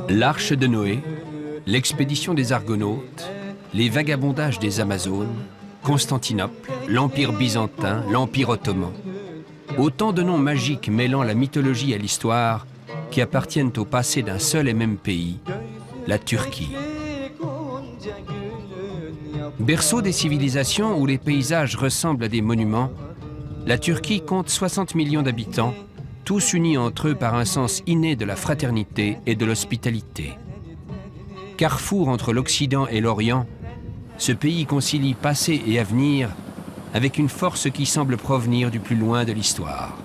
L'Arche de Noé, l'expédition des Argonautes, les vagabondages des Amazones, Constantinople, l'Empire byzantin, l'Empire ottoman. Autant de noms magiques mêlant la mythologie à l'histoire qui appartiennent au passé d'un seul et même pays, la Turquie. Berceau des civilisations où les paysages ressemblent à des monuments, la Turquie compte 60 millions d'habitants, tous unis entre eux par un sens inné de la fraternité et de l'hospitalité. Carrefour entre l'Occident et l'Orient, ce pays concilie passé et avenir avec une force qui semble provenir du plus loin de l'histoire.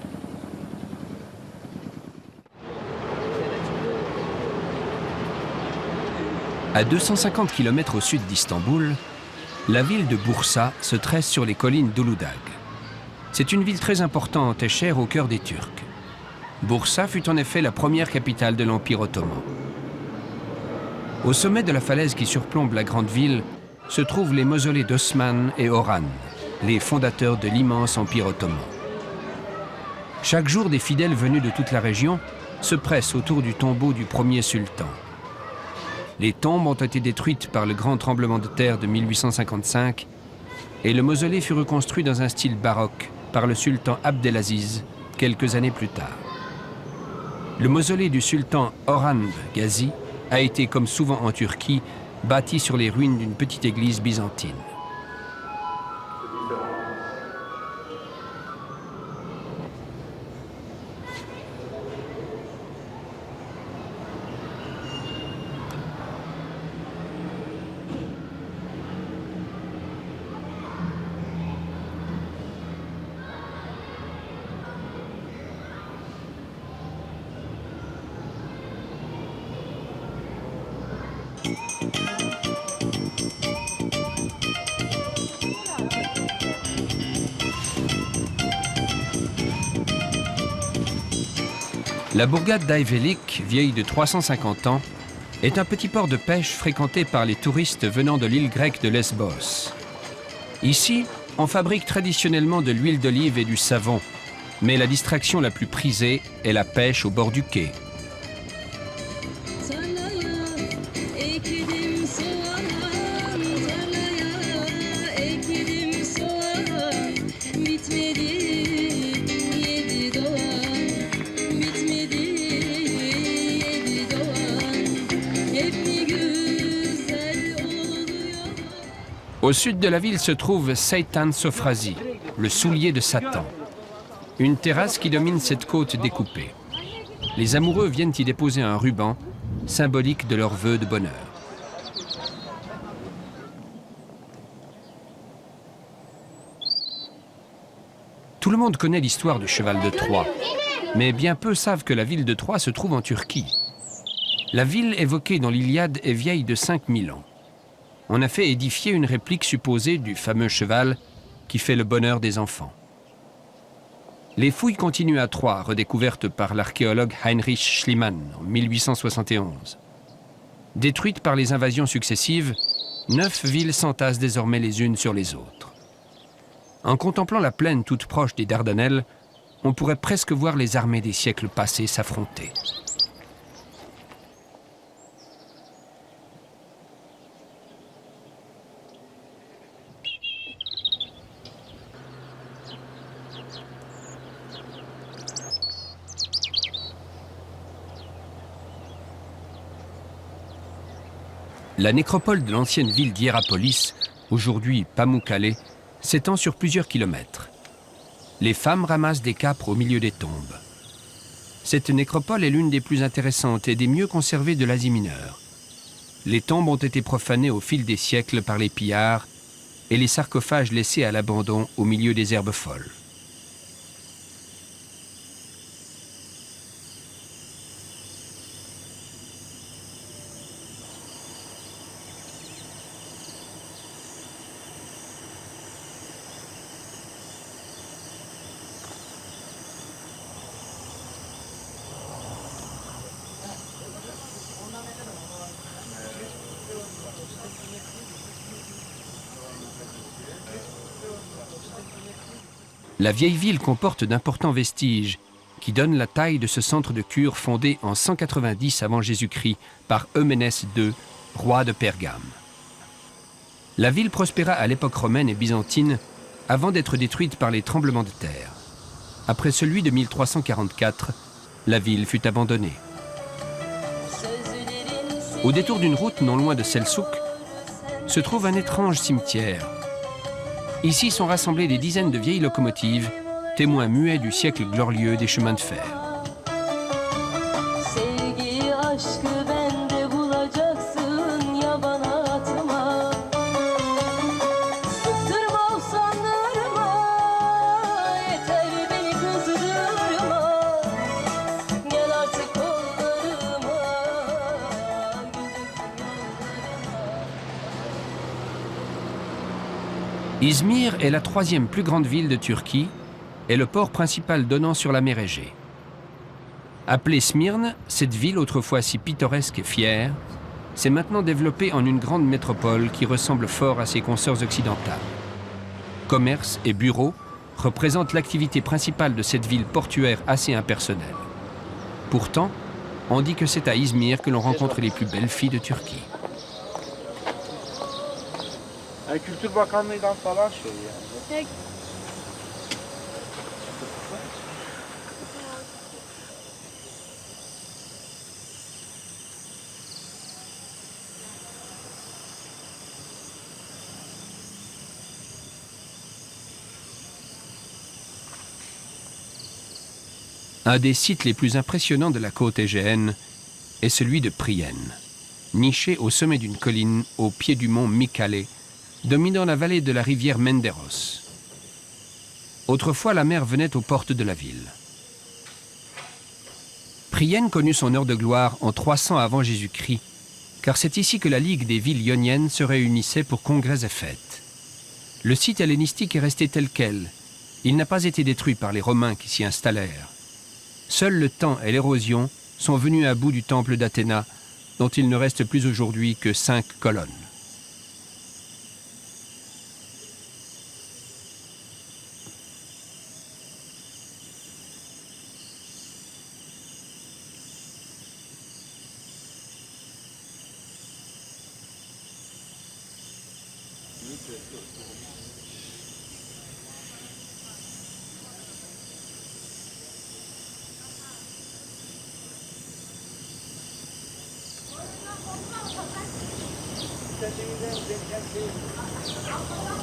À 250 km au sud d'Istanbul, la ville de Bursa se tresse sur les collines d'Uludag. C'est une ville très importante et chère au cœur des Turcs. Bursa fut en effet la première capitale de l'Empire ottoman. Au sommet de la falaise qui surplombe la grande ville se trouvent les mausolées d'Osman et Orhan, les fondateurs de l'immense Empire ottoman. Chaque jour, des fidèles venus de toute la région se pressent autour du tombeau du premier sultan. Les tombes ont été détruites par le grand tremblement de terre de 1855 et le mausolée fut reconstruit dans un style baroque par le sultan Abdelaziz quelques années plus tard. Le mausolée du sultan Orhan Gazi a été, comme souvent en Turquie, bâti sur les ruines d'une petite église byzantine. La bourgade d'Ayvelik, vieille de 350 ans, est un petit port de pêche fréquenté par les touristes venant de l'île grecque de Lesbos. Ici, on fabrique traditionnellement de l'huile d'olive et du savon, mais la distraction la plus prisée est la pêche au bord du quai. Au sud de la ville se trouve Seytan Sofrazi, le soulier de Satan. Une terrasse qui domine cette côte découpée. Les amoureux viennent y déposer un ruban, symbolique de leur vœu de bonheur. Tout le monde connaît l'histoire du cheval de Troie, mais bien peu savent que la ville de Troie se trouve en Turquie. La ville évoquée dans l'Iliade est vieille de 5000 ans. On a fait édifier une réplique supposée du fameux cheval qui fait le bonheur des enfants. Les fouilles continuent à Troie, redécouvertes par l'archéologue Heinrich Schliemann en 1871. Détruites par les invasions successives, 9 villes s'entassent désormais les unes sur les autres. En contemplant la plaine toute proche des Dardanelles, on pourrait presque voir les armées des siècles passés s'affronter. La nécropole de l'ancienne ville d'Hiérapolis, aujourd'hui Pamukkale, s'étend sur plusieurs kilomètres. Les femmes ramassent des câpres au milieu des tombes. Cette nécropole est l'une des plus intéressantes et des mieux conservées de l'Asie mineure. Les tombes ont été profanées au fil des siècles par les pillards et les sarcophages laissés à l'abandon au milieu des herbes folles. La vieille ville comporte d'importants vestiges, qui donne la taille de ce centre de cure fondé en 190 avant Jésus-Christ par Euménès II, roi de Pergame. La ville prospéra à l'époque romaine et byzantine avant d'être détruite par les tremblements de terre. Après celui de 1344, la ville fut abandonnée. Au détour d'une route non loin de Selçuk, se trouve un étrange cimetière. Ici sont rassemblées des dizaines de vieilles locomotives, témoins muets du siècle glorieux des chemins de fer. Izmir est la troisième plus grande ville de Turquie et le port principal donnant sur la mer Égée. Appelée Smyrne, cette ville autrefois si pittoresque et fière s'est maintenant développée en une grande métropole qui ressemble fort à ses consoeurs occidentales. Commerce et bureaux représentent l'activité principale de cette ville portuaire assez impersonnelle. Pourtant, on dit que c'est à Izmir que l'on rencontre les plus belles filles de Turquie. Kültür Bakanlığı'dan falan şey yani. Un des sites les plus impressionnants de la côte égéenne est celui de Priene, niché au sommet d'une colline au pied du mont Mycale, dominant la vallée de la rivière Menderos. Autrefois, la mer venait aux portes de la ville. Priene connut son heure de gloire en 300 avant Jésus-Christ, car c'est ici que la Ligue des villes ioniennes se réunissait pour congrès et fêtes. Le site hellénistique est resté tel quel. Il n'a pas été détruit par les Romains qui s'y installèrent. Seuls le temps et l'érosion sont venus à bout du temple d'Athéna, dont il ne reste plus aujourd'hui que 5 colonnes.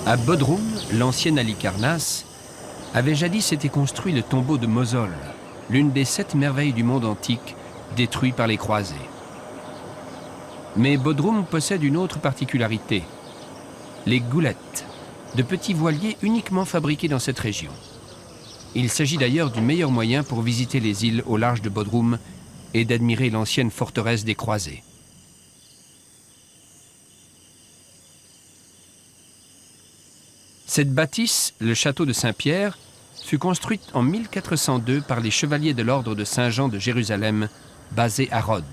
À Bodrum, l'ancienne Halicarnasse, avait jadis été construit le tombeau de Mosol, l'une des 7 merveilles du monde antique, détruit par les croisés. Mais Bodrum possède une autre particularité, les goulettes, de petits voiliers uniquement fabriqués dans cette région. Il s'agit d'ailleurs du meilleur moyen pour visiter les îles au large de Bodrum et d'admirer l'ancienne forteresse des croisés. Cette bâtisse, le château de Saint-Pierre, fut construite en 1402 par les chevaliers de l'ordre de Saint-Jean de Jérusalem, basés à Rhodes.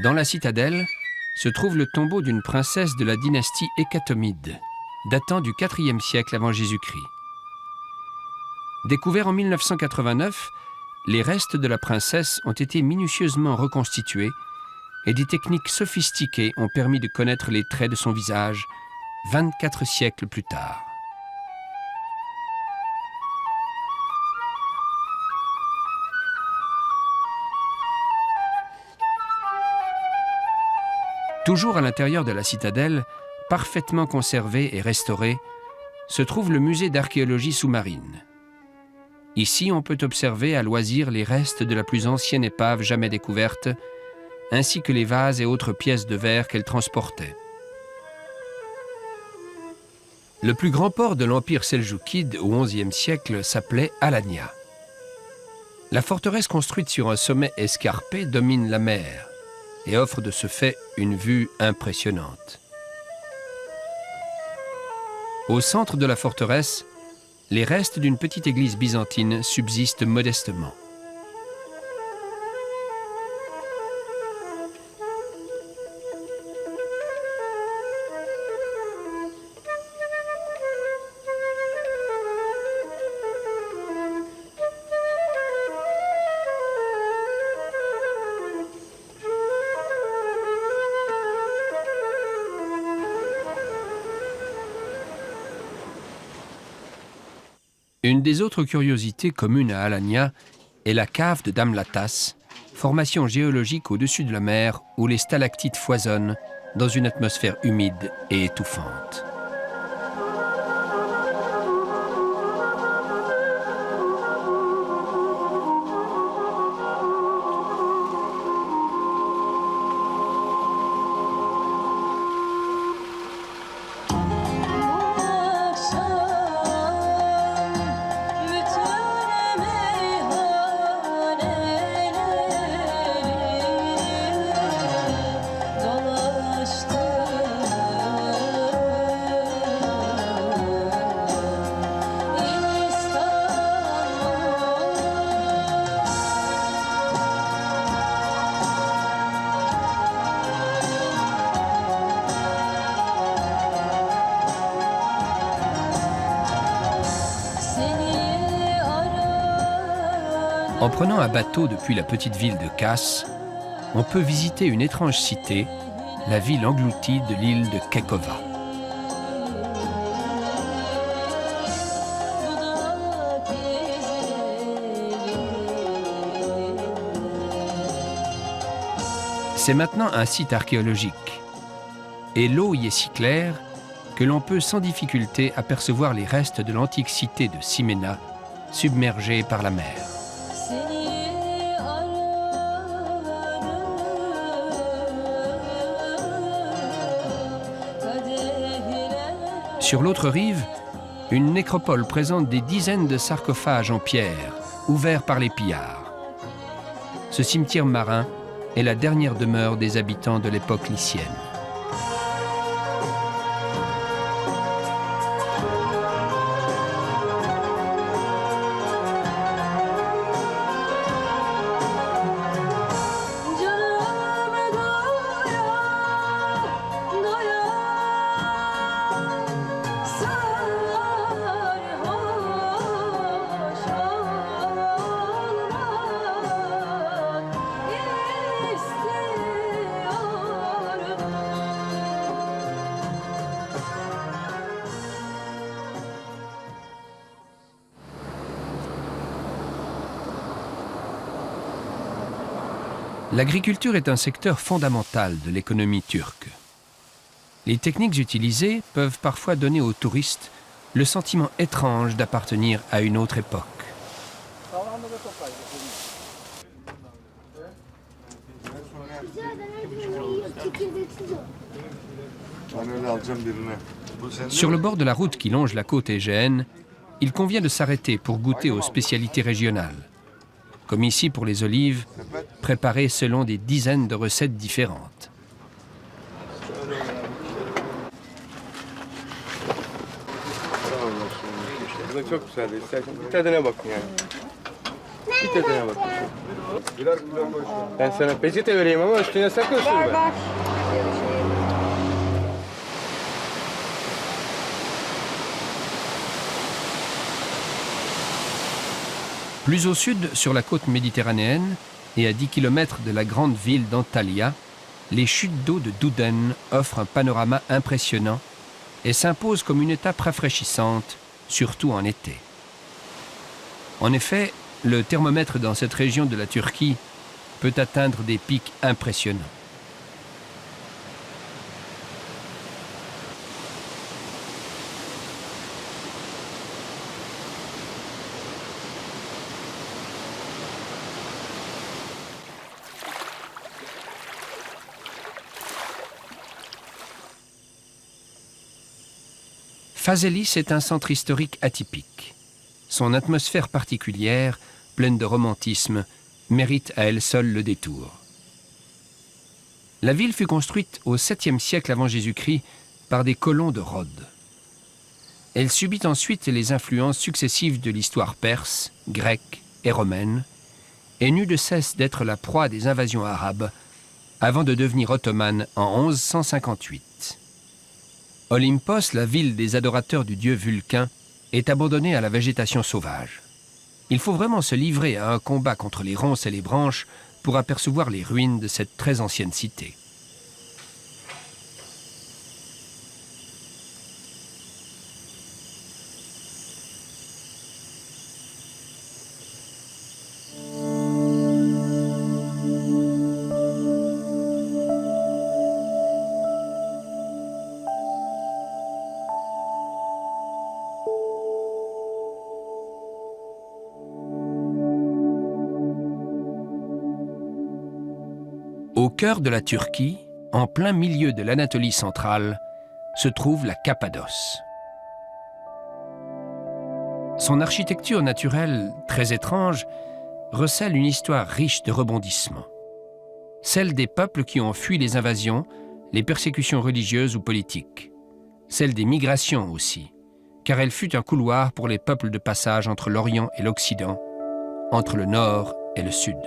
Dans la citadelle se trouve le tombeau d'une princesse de la dynastie Hécatomide, datant du IVe siècle avant Jésus-Christ. Découvert en 1989, les restes de la princesse ont été minutieusement reconstitués et des techniques sophistiquées ont permis de connaître les traits de son visage 24 siècles plus tard. Toujours à l'intérieur de la citadelle, parfaitement conservé et restauré, se trouve le musée d'archéologie sous-marine. Ici, on peut observer à loisir les restes de la plus ancienne épave jamais découverte ainsi que les vases et autres pièces de verre qu'elle transportait. Le plus grand port de l'Empire seljoukide au XIe siècle s'appelait Alanya. La forteresse construite sur un sommet escarpé domine la mer et offre de ce fait une vue impressionnante. Au centre de la forteresse, les restes d'une petite église byzantine subsistent modestement. Une des autres curiosités communes à Alanya est la cave de Damlatas, formation géologique au-dessus de la mer où les stalactites foisonnent dans une atmosphère humide et étouffante. En prenant un bateau depuis la petite ville de Kars, on peut visiter une étrange cité, la ville engloutie de l'île de Kekova. C'est maintenant un site archéologique, et l'eau y est si claire que l'on peut sans difficulté apercevoir les restes de l'antique cité de Simena, submergée par la mer. Sur l'autre rive, une nécropole présente des dizaines de sarcophages en pierre, ouverts par les pillards. Ce cimetière marin est la dernière demeure des habitants de l'époque lycienne. L'agriculture est un secteur fondamental de l'économie turque. Les techniques utilisées peuvent parfois donner aux touristes le sentiment étrange d'appartenir à une autre époque. Sur le bord de la route qui longe la côte égéenne, il convient de s'arrêter pour goûter aux spécialités régionales. Comme ici pour les olives, préparées selon des dizaines de recettes différentes. Plus au sud, sur la côte méditerranéenne, et à 10 km de la grande ville d'Antalya, les chutes d'eau de Douden offrent un panorama impressionnant et s'imposent comme une étape rafraîchissante, surtout en été. En effet, le thermomètre dans cette région de la Turquie peut atteindre des pics impressionnants. Faselis est un centre historique atypique. Son atmosphère particulière, pleine de romantisme, mérite à elle seule le détour. La ville fut construite au 7e siècle avant Jésus-Christ par des colons de Rhodes. Elle subit ensuite les influences successives de l'histoire perse, grecque et romaine, et n'eut de cesse d'être la proie des invasions arabes avant de devenir ottomane en 1158. Olympos, la ville des adorateurs du dieu Vulcain, est abandonnée à la végétation sauvage. Il faut vraiment se livrer à un combat contre les ronces et les branches pour apercevoir les ruines de cette très ancienne cité. Au cœur de la Turquie, en plein milieu de l'Anatolie centrale, se trouve la Cappadoce. Son architecture naturelle, très étrange, recèle une histoire riche de rebondissements. Celle des peuples qui ont fui les invasions, les persécutions religieuses ou politiques. Celle des migrations aussi, car elle fut un couloir pour les peuples de passage entre l'Orient et l'Occident, entre le Nord et le Sud.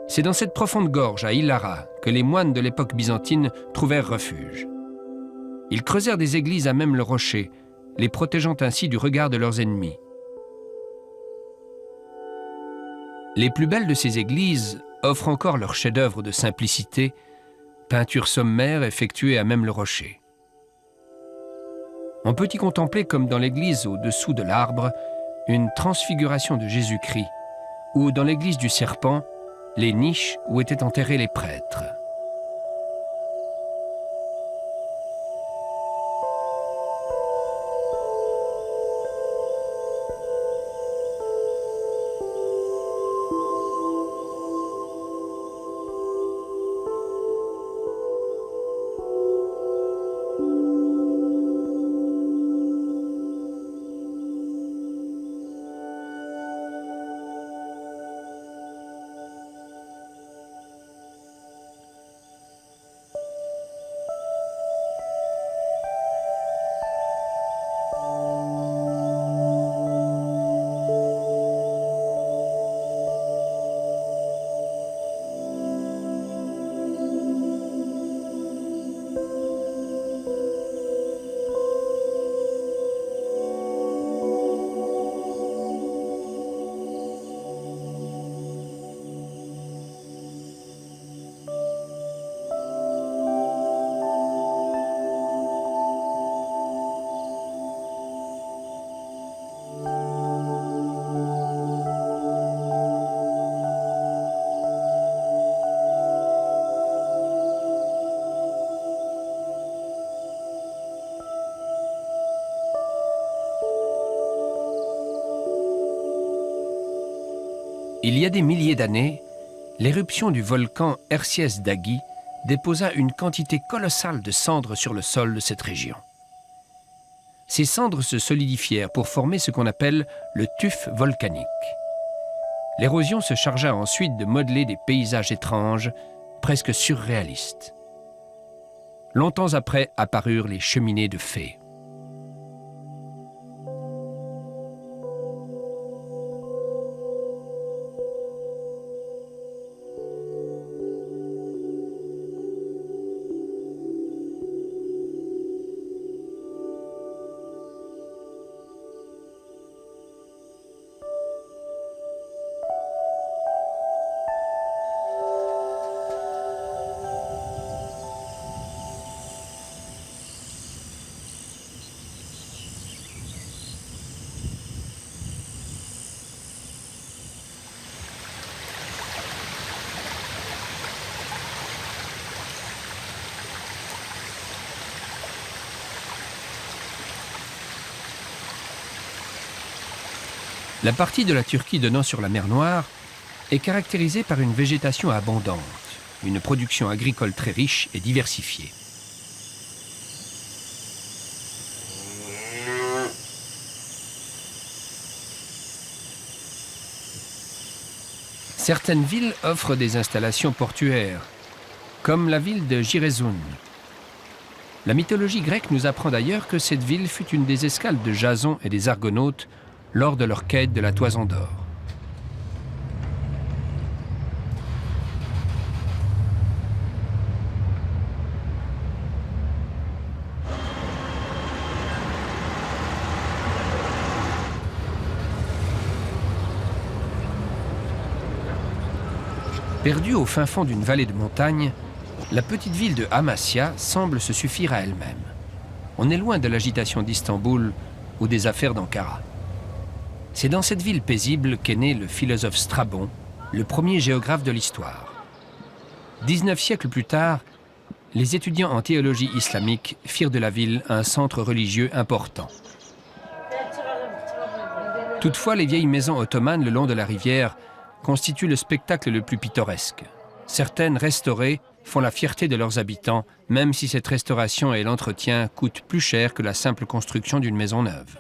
C'est dans cette profonde gorge à Illara que les moines de l'époque byzantine trouvèrent refuge. Ils creusèrent des églises à même le rocher, les protégeant ainsi du regard de leurs ennemis. Les plus belles de ces églises offrent encore leur chef-d'œuvre de simplicité, peinture sommaire effectuée à même le rocher. On peut y contempler, comme dans l'église au-dessous de l'arbre, une transfiguration de Jésus-Christ, ou dans l'église du Serpent, les niches où étaient enterrés les prêtres. Il y a des milliers d'années, l'éruption du volcan Erciyes Daği déposa une quantité colossale de cendres sur le sol de cette région. Ces cendres se solidifièrent pour former ce qu'on appelle le tuf volcanique. L'érosion se chargea ensuite de modeler des paysages étranges, presque surréalistes. Longtemps après apparurent les cheminées de fées. La partie de la Turquie donnant sur la mer Noire est caractérisée par une végétation abondante, une production agricole très riche et diversifiée. Certaines villes offrent des installations portuaires, comme la ville de Giresun. La mythologie grecque nous apprend d'ailleurs que cette ville fut une des escales de Jason et des Argonautes lors de leur quête de la Toison d'Or. Perdue au fin fond d'une vallée de montagne, la petite ville de Amasya semble se suffire à elle-même. On est loin de l'agitation d'Istanbul ou des affaires d'Ankara. C'est dans cette ville paisible qu'est né le philosophe Strabon, le premier géographe de l'histoire. 19 siècles plus tard, les étudiants en théologie islamique firent de la ville un centre religieux important. Toutefois, les vieilles maisons ottomanes le long de la rivière constituent le spectacle le plus pittoresque. Certaines restaurées font la fierté de leurs habitants, même si cette restauration et l'entretien coûtent plus cher que la simple construction d'une maison neuve.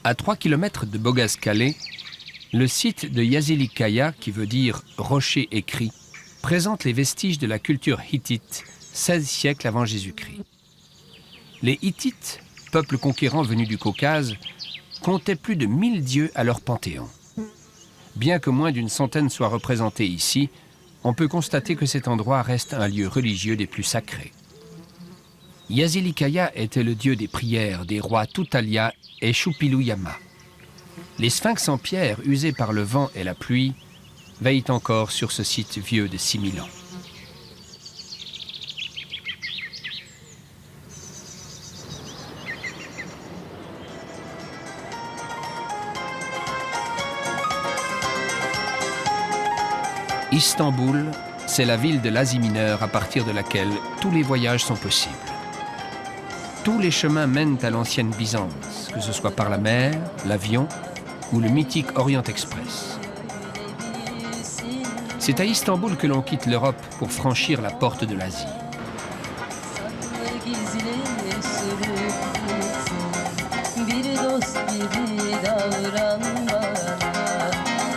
À 3 km de Boğazkale, le site de Yazılı-Kaya, qui veut dire « rocher écrit », présente les vestiges de la culture hittite, 16 siècles avant Jésus-Christ. Les Hittites, peuple conquérant venu du Caucase, comptaient plus de 1000 dieux à leur panthéon. Bien que moins d'une centaine soient représentés ici, on peut constater que cet endroit reste un lieu religieux des plus sacrés. Yazılı-Kaya était le dieu des prières des rois Tutalya et Shupiluyama. Les sphinx en pierre usés par le vent et la pluie veillent encore sur ce site vieux de 6000 ans. Istanbul, c'est la ville de l'Asie mineure à partir de laquelle tous les voyages sont possibles. Tous les chemins mènent à l'ancienne Byzance, que ce soit par la mer, l'avion ou le mythique Orient Express. C'est à Istanbul que l'on quitte l'Europe pour franchir la porte de l'Asie.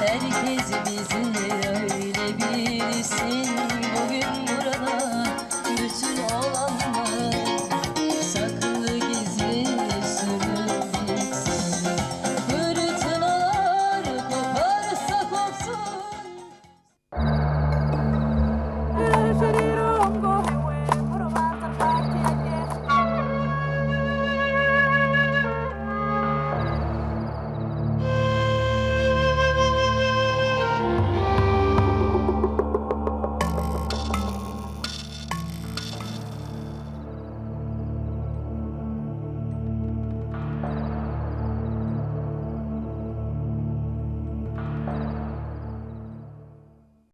Herkes bizi öyle bilsin.